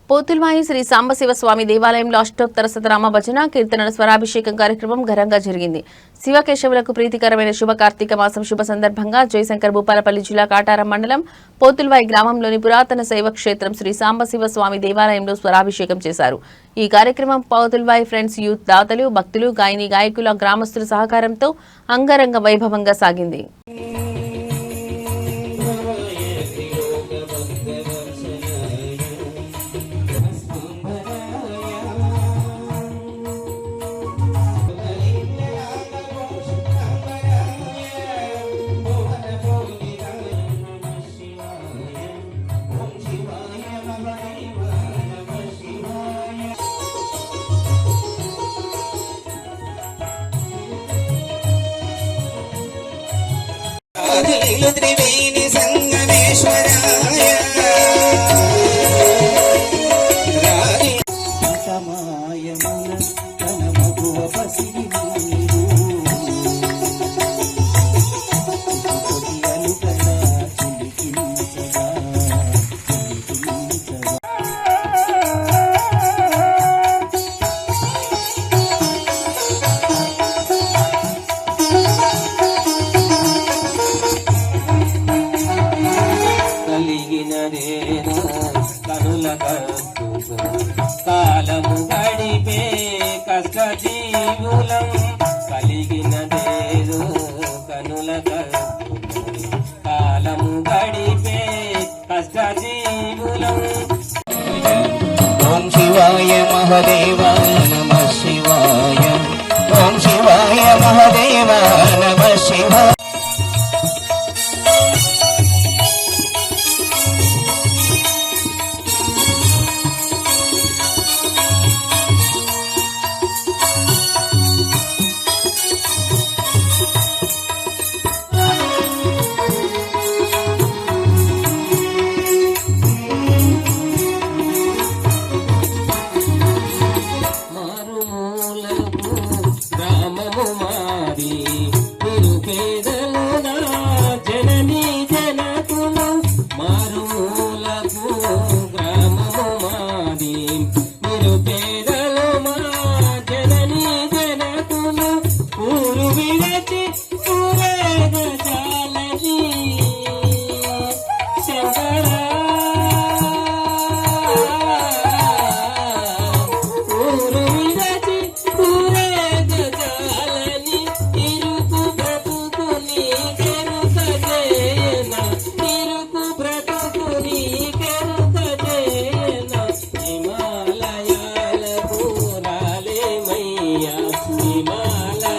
పోతుల్మాయి శ్రీ సాంబశివ స్వామి దేవాలయంలో అష్టోత్తర శతనామ భజన కీర్తనల స్వరాభిషేకం కార్యక్రమం ఘనంగా జరిగింది. శివకేశవులకు ప్రీతికరమైన శుభ కార్తీక మాసం శుభ సందర్భంగా జయశంకర్ భూపాలపల్లి జిల్లా కాటారం మండలం పోతుల్వాయి గ్రామంలోని పురాతన శైవ క్షేత్రం శ్రీ సాంబశివ స్వామి దేవాలయంలో స్వరాభిషేకం చేశారు. ఈ కార్యక్రమం పోతుల్వాయి ఫ్రెండ్స్ యూత్ దాతలు, భక్తులు, గాయని గాయకుల, గ్రామస్తుల సహకారంతో అంగరంగ వైభవంగా సాగింది. త్రివేణి సంగమేశ్వరాయ సమాయమున తన మగువ పసిరి నీరు అలుకలా చిలికించగా కాలము గడిపే కష్ట జీవులం కలిగినదేదో కనుల కాలము గడిపే కష్ట జీవులం. ఓం శివాయ మహదేవాయ నమః శివాయ. ఓం శివాయ మహదేవాయ నమః శివాయ. Himala